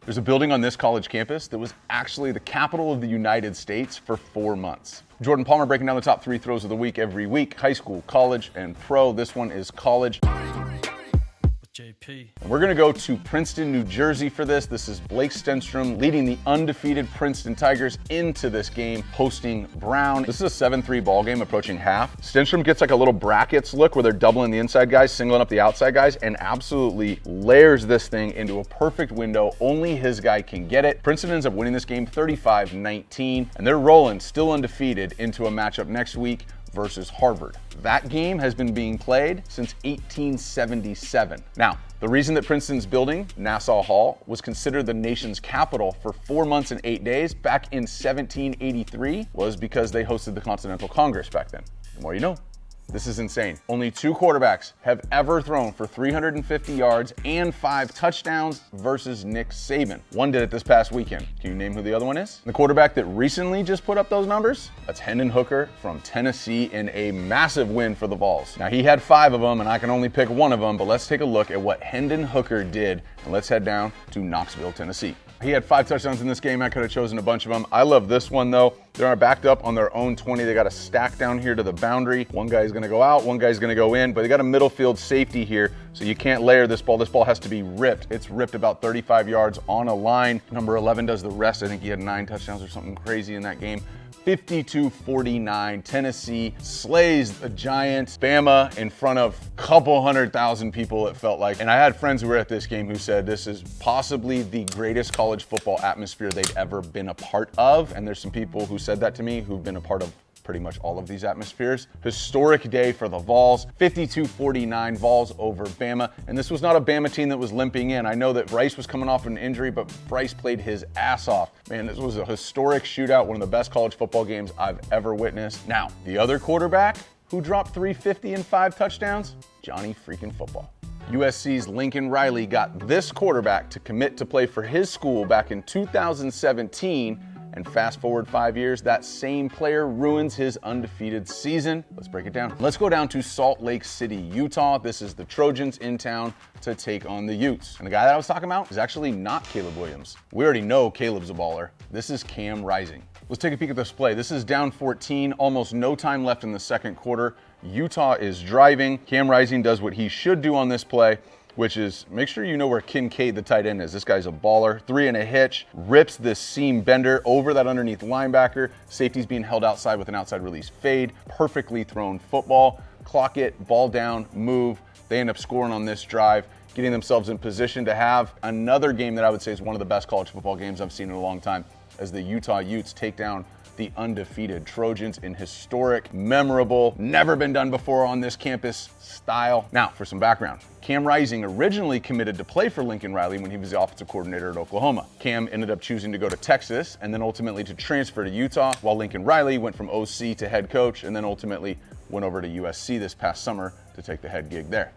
There's a building on this college campus that was actually the capital of the United States for 4 months. Jordan Palmer breaking down the top 3 throws of the week every week, high school, college, and pro. This one is college. JP. And we're going to go to Princeton, New Jersey for this. This is Blake Stenstrom leading the undefeated Princeton Tigers into this game, hosting Brown. This is a 7-3 ball game approaching half. Stenstrom gets like a little brackets look where they're doubling the inside guys, singling up the outside guys, and absolutely layers this thing into a perfect window. Only his guy can get it. Princeton ends up winning this game 35-19, and they're rolling, still undefeated, into a matchup next week versus Harvard. That game has been being played since 1877. Now, the reason that Princeton's building, Nassau Hall, was considered the nation's capital for 4 months and 8 days back in 1783 was because they hosted the Continental Congress back then. The more you know. This is insane. Only 2 quarterbacks have ever thrown for 350 yards and 5 touchdowns versus Nick Saban. One did it this past weekend. Can you name who the other one is? The quarterback that recently just put up those numbers? That's Hendon Hooker from Tennessee in a massive win for the Vols. Now, he had 5 of them, and I can only pick one of them, but let's take a look at what Hendon Hooker did, and let's head down to Knoxville, Tennessee. He had 5 touchdowns in this game. I could have chosen a bunch of them. I love this one, though. They're backed up on their own 20. They got a stack down here to the boundary. One guy's going to go out, one guy's going to go in, but they got a middle field safety here, so you can't layer this ball. This ball has to be ripped. It's ripped about 35 yards on a line. Number 11 does the rest. I think he had 9 touchdowns or something crazy in that game. 52-49, Tennessee slays a giant Bama in front of a couple 100,000 people, it felt like. And I had friends who were at this game who said this is possibly the greatest college football atmosphere they'd ever been a part of. And there's some people who said that to me who've been a part of pretty much all of these atmospheres. Historic day for the Vols, 52-49 Vols over Bama. And this was not a Bama team that was limping in. I know that Bryce was coming off an injury, but Bryce played his ass off. Man, this was a historic shootout, one of the best college football games I've ever witnessed. Now, the other quarterback who dropped 350 and 5 touchdowns, Johnny freaking football. USC's Lincoln Riley got this quarterback to commit to play for his school back in 2017, and fast forward 5 years, that same player ruins his undefeated season. Let's break it down. Let's go down to Salt Lake City, Utah. This is the Trojans in town to take on the Utes. And the guy that I was talking about is actually not Caleb Williams. We already know Caleb's a baller. This is Cam Rising. Let's take a peek at this play. This is down 14, almost no time left in the second quarter. Utah is driving. Cam Rising does what he should do on this play, which is make sure you know where Kincaid, the tight end, is. This guy's a baller. 3 and a hitch, rips this seam bender over that underneath linebacker. Safety's being held outside with an outside release fade. Perfectly thrown football. Clock it, ball down, move. They end up scoring on this drive, getting themselves in position to have another game that I would say is one of the best college football games I've seen in a long time, as the Utah Utes take down the undefeated Trojans in historic, memorable, never been done before on this campus style. Now, for some background. Cam Rising originally committed to play for Lincoln Riley when he was the offensive coordinator at Oklahoma. Cam ended up choosing to go to Texas and then ultimately to transfer to Utah, while Lincoln Riley went from OC to head coach and then ultimately went over to USC this past summer to take the head gig there.